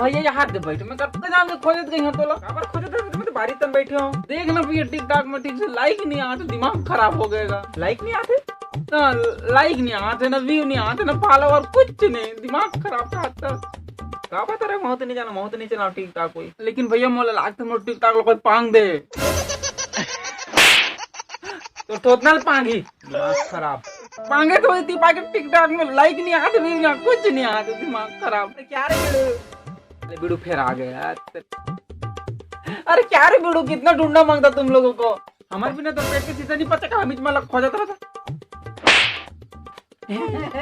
भैया ये हाथ दे बैठो, मैं कब तक जान खोजत गई हूं तो लोग खबर खोजत रहे, मैं तो बारी तम बैठे हूं। देख ना भैया टिकटॉक में ठीक से लाइक नहीं आते, दिमाग खराब हो गएगा। लाइक नहीं आते ना, लाइक नहीं आते ना, व्यू नहीं आते ना, फॉलोवर कुछ नहीं, दिमाग खराब का आता। का पता रे मौत नहीं जाना, मौत नहीं चला टिकटॉक कोई। लेकिन भैया मोला लागते मोर टिकटॉक लो कोई पांग दे तो उतना पांगी, दिमाग खराब। पांगे तो इतनी पाके टिकटॉक में लाइक नहीं आते, व्यू नहीं, कुछ नहीं आते, दिमाग खराब। क्या रे बिड़ू, बिड़ू फिर आ गया। अरे क्या रे बिड़ू, कितना ढूंढना मांगता तुम लोगों को। हमारे बिना तो पेट के सीधा नहीं पता, हम इतना खोजत रहा था।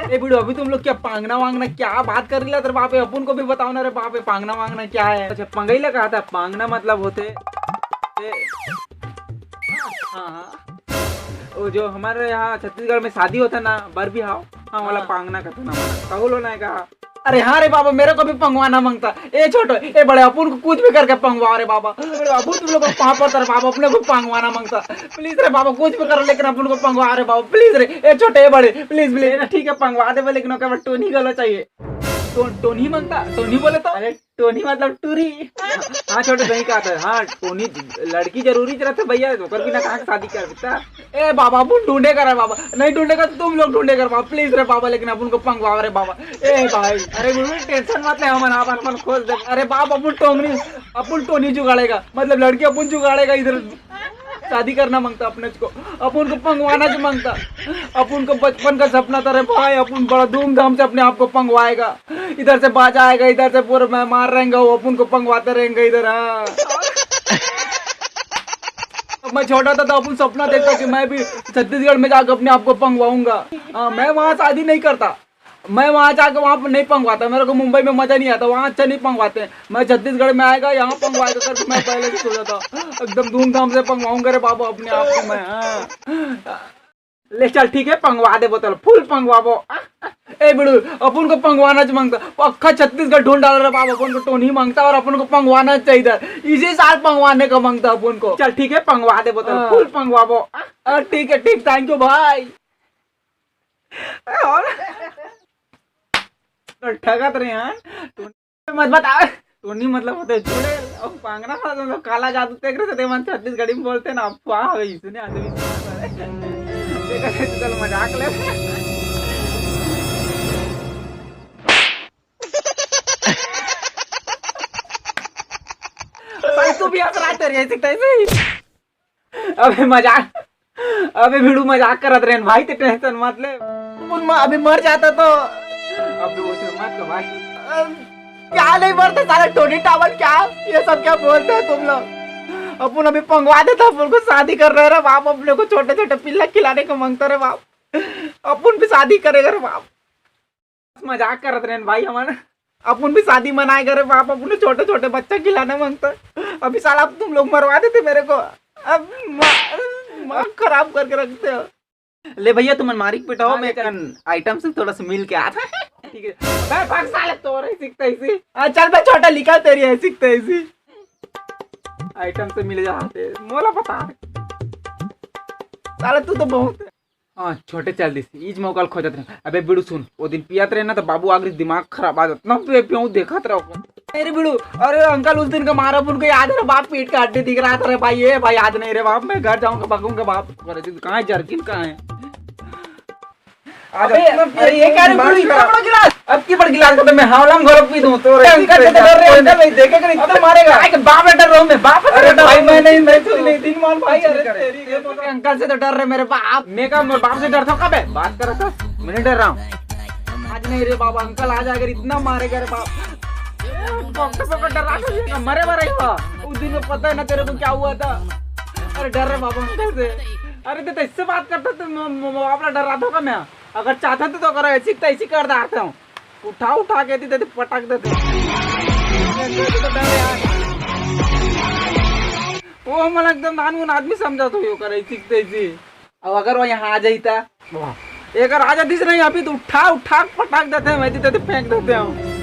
ए बिड़ू, अभी तुम लोग क्या पांगना वांगना क्या बात कर रही तेरे बापे, अपन को भी बताओ ना रे बापे, पांगना वांगना क्या है। अच्छा पंगई लगा था, पांगना मतलब होते हाँ वो जो हमारे यहाँ छत्तीसगढ़ में शादी होता ना, बर भी हाओ, हाँ वाला पांगना कहते ना, कहू लो ना कहा। अरे हाँ रे बाबा, मेरे को भी पंगवाना मांगता। ए छोटो ए बड़े, अपन को कुछ भी करके पंगवा रे बाबा। अपन तुम लोग को कहाँ पड़ता रे बाबा, अपने को पंगवाना मांगता। प्लीज रे बाबा कुछ भी करो, लेकिन अपन को पंगवा रे बाबा, प्लीज रे। ए छोटे ए बड़े, प्लीज प्लीज ठीक है पंगवा दे, लेकिन टोनी गलो चाहिए। टोनी मांगता, टोनी बोले तो। अरे टोनी मतलब टूरी। हाँ छोटे सही कहा था, हाँ टोनी लड़की जरूरी रहता भैया, होकर भी ना कहा शादी कर देता। ए बाबा अपन ढूंढे कर बाबा, नहीं ढूंढेगा तो तुम लोग ढूंढे कर बाबा, प्लीज रे बाबा, लेकिन अपन को पंगवा रे बाबा। ए भाई अरे टेंशन मत ले, हम खोज दे। अरे बाप अपन टोनी जुगाड़ेगा, मतलब लड़की अपन जुगाड़ेगा, इधर शादी करना मांगता अपने को, अपन को पंगवाना जो मांगता। अपन को बचपन का सपना था रे भाई, अपन बड़ा धूमधाम से अपने आप को पंगवाएगा, इधर से बाजा आएगा, इधर से पूरा मैं मार रहेंगे, वो अपन को पंगवाते रहेंगे इधर। हाँ मैं छोटा था तो अपन सपना देखता कि मैं भी छत्तीसगढ़ में जाकर अपने आप को पंगवाऊंगा। हाँ मैं वहाँ शादी नहीं करता, मैं वहाँ जाकर वहाँ पर नहीं पंगवाता, मेरे को मुंबई में मजा नहीं आता, वहाँ अच्छा नहीं पंगवाते। मैं छत्तीसगढ़ में आएगा यहाँ पंगवाएगा करके मैं पहले से सोचा था, एकदम धूमधाम से पंगवाऊंगा रे बाबा अपने आप को मैं। हाँ ले चल ठीक है पंगवा दे बोतल, फुल पंगवाबो। ए बिड़ू अपन को पंगवाना मांगता, अक्खा छत्तीसगढ़ ढूंढ डाल रहा बाबा, अपन को टोनी मांगता और अपन को पंगवाना चाहिए, इसी साल पंगवाने का मांगता अपन को। चल ठीक है पंगवा दे बोतल, फुल पंगवाबो। ठीक है ठीक, थैंक यू भाई। ठगत रहे हैं मत बता, टोनी मतलब होते छोड़े, अब पांगना था तो काला जादू देख रहे थे, मन छत्तीसगढ़ी में बोलते ना, अफवाह है इसने आदमी। चल मजाक ले। तू भी हंस रहा तेरे ऐसे। अबे मजाक, अबे भिड़ू मजाक करत रहे भाई, ते टेंशन मत ले, अभी मर जाता तो। अबे वो मत भाई, क्या नहीं मरते सारे टोनी टावर, क्या ये सब क्या बोलते हैं तुम लोग। अपन अभी पंगवा देता, अपन को शादी कर रहे रे बाप, अपने को छोटे छोटे पिल्ला खिलाने को मांगता रे बाप, अपन भी शादी करेगा रे बाप। मजाक करत रहे भाई हमारे, अपन भी शादी मनाएगा रे बाप, अपने छोटे छोटे बच्चा खिलाने मांगता। अभी साला तुम लोग मरवा देते मेरे को, अब माँ खराब करके रखते हो। ले भैया तुम मारी पिटाओ, मैं आइटम से थोड़ा सा मिल के आता है। ठीक है भाग साले, तो रही सीखता इसी। चल मैं छोटा लिखा तेरी है, सीखता इसी आइटम से मिल जाते, मोला पता साले तू तो बहुत। हाँ छोटे चल दिस इज मौका खोजत रहे। अबे बिड़ू सुन, वो दिन पियात रहे ना तो बाबू आगे दिमाग खराब आ जाता ना, पियो देखत रहो। अरे बिड़ू, अरे अंकल उस दिन का मारा उनको याद है बाप, पीठ का हड्डी दिख रहा था रे भाई, ये भाई याद नहीं रे बाप, मैं घर जाऊंगा भागूंगा बाप। कहाँ है जर्किन, कहाँ है? अबे ये क्या रे बिड़ू, इतना बड़ा गिलास, अब की बड़ गिलास को मैं हावला में घोल पी दूं तो अंकल से डर रहे, अंकल नहीं देखेगा नहीं तो मारेगा। अरे बाप डर रहा हूं मैं, बाप से डर भाई, मैं नहीं दिन मान भाई। अरे तेरी अंकल से तो डर रहे मेरे बाप, मैं का बाप से डरता कब है, बात कर रहा था, मैं नहीं डर रहा हूं। आज नहीं रे बाबा, अंकल आ जाएगा इतना मारेगा रे बाप, डरा मरे मरे उस दिन में पता है ना तेरे को क्या हुआ था। अरे डर रहे बाबा अंकल से। अरे तो इससे बात करता तो आपला डर रहा था मैं, अगर चाहता तो करो, ऐसी ऐसी कर देता हूँ, उठा के देते पटक देते। वो मन एकदम नानून आदमी समझा तो करे सीखते इसी। अब अगर वो यहाँ आ जाता, एक आ जाती नहीं अभी तो उठा पटक देते हैं, वैसे देते फेंक देते हैं।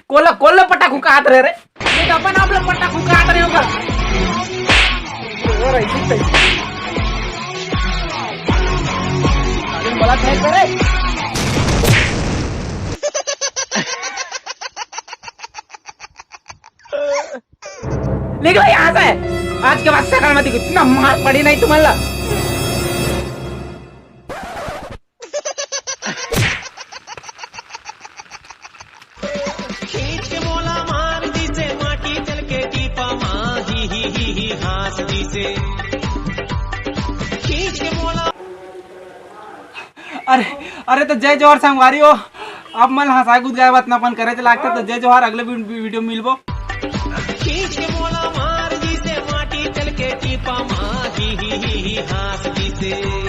कोल्ला पटाखू काट रहे रे, अपन आप लोग पटाखू काट रहे होगा। साला फेंक करे। निकलो यहाँ से, आज के बाद सकल मत दिखो, इतना मार पड़ी नहीं तुम्हारा। खींच के बोला मार दी से माटी चल के दीपा माँ ही हास दी से खींच के बोला। अरे अरे तो जय जोहर संगवारी हो, अब मन हंसा कूद गए बात अपन करे तो लागता। तो जय जोहर, अगले वीडियो मिलबो। खींच के बोला मार दी से माटी चल के दीपा माँ ही हास दी से।